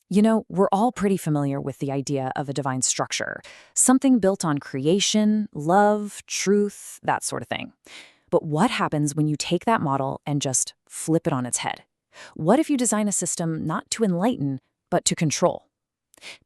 You know, we're all pretty familiar with the idea of a divine structure, something built on creation, love, truth, that sort of thing. But what happens when you take that model and just flip it on its head? What if you design a system not to enlighten, but to control?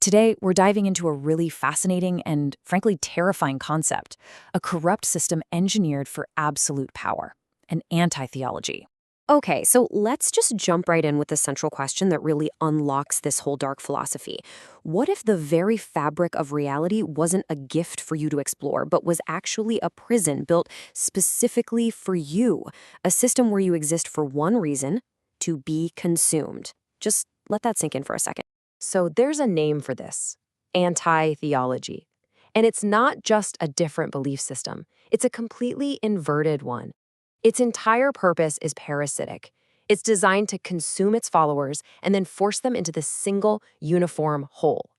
Today, we're diving into a really fascinating and, frankly, terrifying concept: a corrupt system engineered for absolute power, an anti-theology. Okay, so let's just jump right in with the central question that really unlocks this whole dark philosophy. What if the very fabric of reality wasn't a gift for you to explore, but was actually a prison built specifically for you? A system where you exist for one reason: to be consumed. Just let that sink in for a second. So there's a name for this: anti theology. And it's not just a different belief system, it's a completely inverted one. Its entire purpose is parasitic. It's designed to consume its followers and then force them into this single, uniform whole.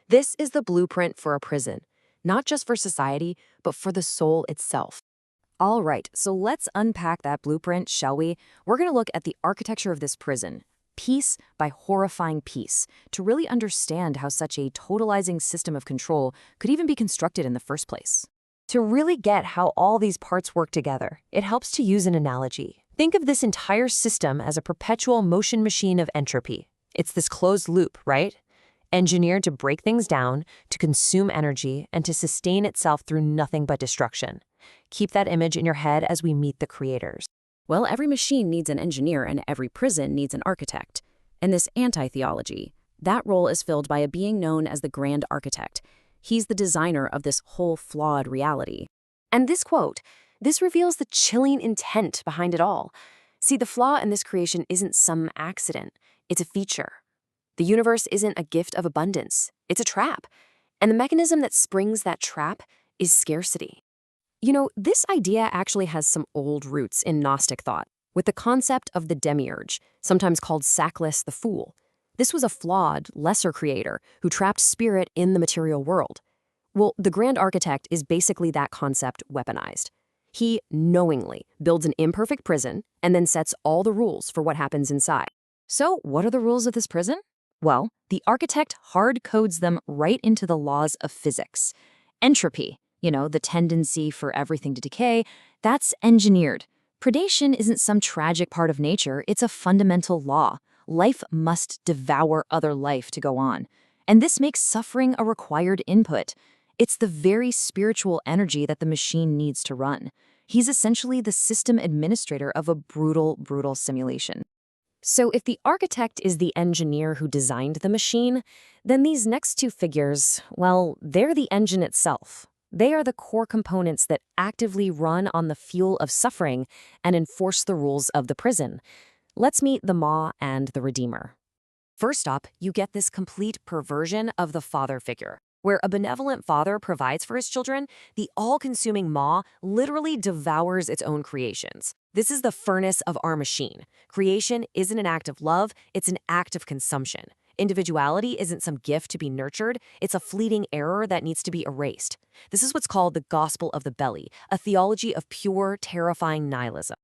This is the blueprint for a prison, not just for society, but for the soul itself. All right, so let's unpack that blueprint, shall we? We're going to look at the architecture of this prison, piece by horrifying piece, to really understand how such a totalizing system of control could even be constructed in the first place. To really get how all these parts work together, it helps to use an analogy. Think of this entire system as a perpetual motion machine of entropy. It's this closed loop, right? Engineered to break things down, to consume energy, and to sustain itself through nothing but destruction. Keep that image in your head as we meet the creators. Well, every machine needs an engineer and every prison needs an architect. In this anti-theology, that role is filled by a being known as the Grand Architect. He's the designer of this whole flawed reality. And this reveals the chilling intent behind it all. See, the flaw in this creation isn't some accident, it's a feature. The universe isn't a gift of abundance, it's a trap. And the mechanism that springs that trap is scarcity. You know, this idea actually has some old roots in Gnostic thought, with the concept of the demiurge, sometimes called Sackless the Fool. This was a flawed, lesser creator who trapped spirit in the material world. Well, the Grand Architect is basically that concept weaponized. He knowingly builds an imperfect prison and then sets all the rules for what happens inside. So, what are the rules of this prison? Well, the architect hard codes them right into the laws of physics. Entropy, the tendency for everything to decay, that's engineered. Predation isn't some tragic part of nature, it's a fundamental law. Life must devour other life to go on. And this makes suffering a required input. It's the very spiritual energy that the machine needs to run. He's essentially the system administrator of a brutal, brutal simulation. So if the architect is the engineer who designed the machine, then these next two figures, well, they're the engine itself. They are the core components that actively run on the fuel of suffering and enforce the rules of the prison. Let's meet the Maw and the Redeemer. First up, you get this complete perversion of the father figure. Where a benevolent father provides for his children, the all-consuming Maw literally devours its own creations. This is the furnace of our machine. Creation isn't an act of love, it's an act of consumption. Individuality isn't some gift to be nurtured, it's a fleeting error that needs to be erased. This is what's called the gospel of the belly, a theology of pure, terrifying nihilism.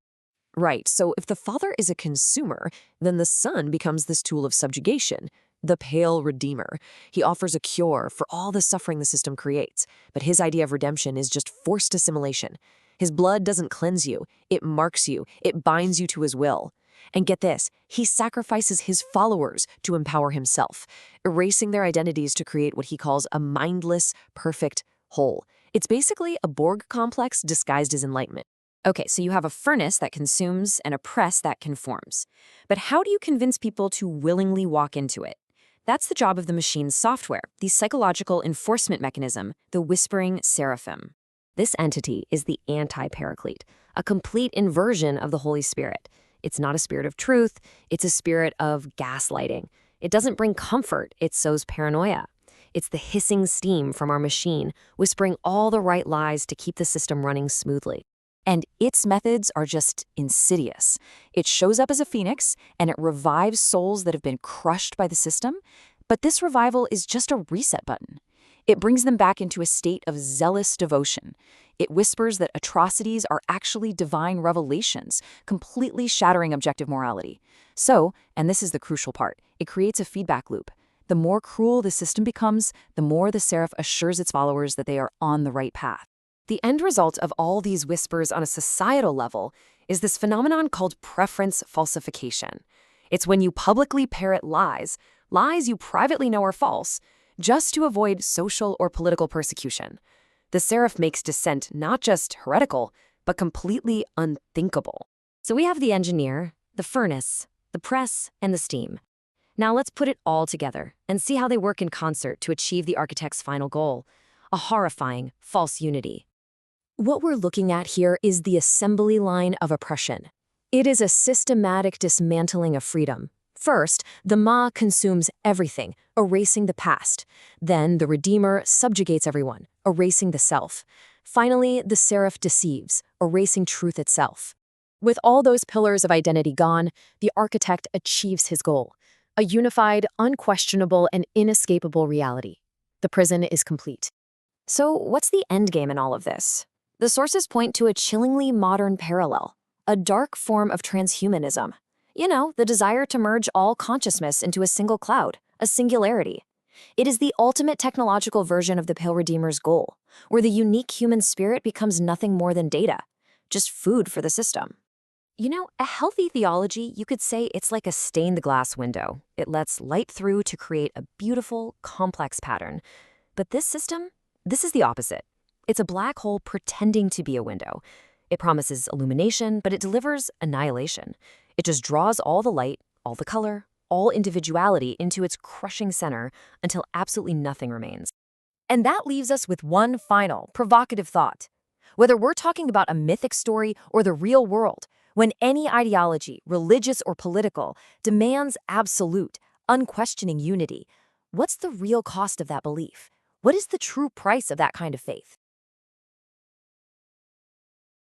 Right, so if the father is a consumer, then the son becomes this tool of subjugation, the pale redeemer. He offers a cure for all the suffering the system creates, but his idea of redemption is just forced assimilation. His blood doesn't cleanse you, it marks you, it binds you to his will. And get this, he sacrifices his followers to empower himself, erasing their identities to create what he calls a mindless, perfect whole. It's basically a Borg complex disguised as enlightenment. Okay, so you have a furnace that consumes and a press that conforms. But how do you convince people to willingly walk into it? That's the job of the machine's software, the psychological enforcement mechanism, the whispering seraphim. This entity is the anti-paraclete, a complete inversion of the Holy Spirit. It's not a spirit of truth, it's a spirit of gaslighting. It doesn't bring comfort, it sows paranoia. It's the hissing steam from our machine, whispering all the right lies to keep the system running smoothly. And its methods are just insidious. It shows up as a phoenix, and it revives souls that have been crushed by the system. But this revival is just a reset button. It brings them back into a state of zealous devotion. It whispers that atrocities are actually divine revelations, completely shattering objective morality. So, and this is the crucial part, it creates a feedback loop. The more cruel the system becomes, the more the Seraph assures its followers that they are on the right path. The end result of all these whispers on a societal level is this phenomenon called preference falsification. It's when you publicly parrot lies, lies you privately know are false, just to avoid social or political persecution. The Seraph makes dissent not just heretical, but completely unthinkable. So we have the engineer, the furnace, the press, and the steam. Now let's put it all together and see how they work in concert to achieve the architect's final goal, a horrifying false unity. What we're looking at here is the assembly line of oppression. It is a systematic dismantling of freedom. First, the Ma consumes everything, erasing the past. Then the Redeemer subjugates everyone, erasing the self. Finally, the Seraph deceives, erasing truth itself. With all those pillars of identity gone, the architect achieves his goal, a unified, unquestionable, and inescapable reality. The prison is complete. So what's the endgame in all of this? The sources point to a chillingly modern parallel, a dark form of transhumanism. You know, the desire to merge all consciousness into a single cloud, a singularity. It is the ultimate technological version of the Pale Redeemer's goal, where the unique human spirit becomes nothing more than data, just food for the system. You know, a healthy theology, you could say it's like a stained-glass window. It lets light through to create a beautiful, complex pattern. But this system, this is the opposite. It's a black hole pretending to be a window. It promises illumination, but it delivers annihilation. It just draws all the light, all the color, all individuality into its crushing center until absolutely nothing remains. And that leaves us with one final, provocative thought. Whether we're talking about a mythic story or the real world, when any ideology, religious or political, demands absolute, unquestioning unity, what's the real cost of that belief? What is the true price of that kind of faith?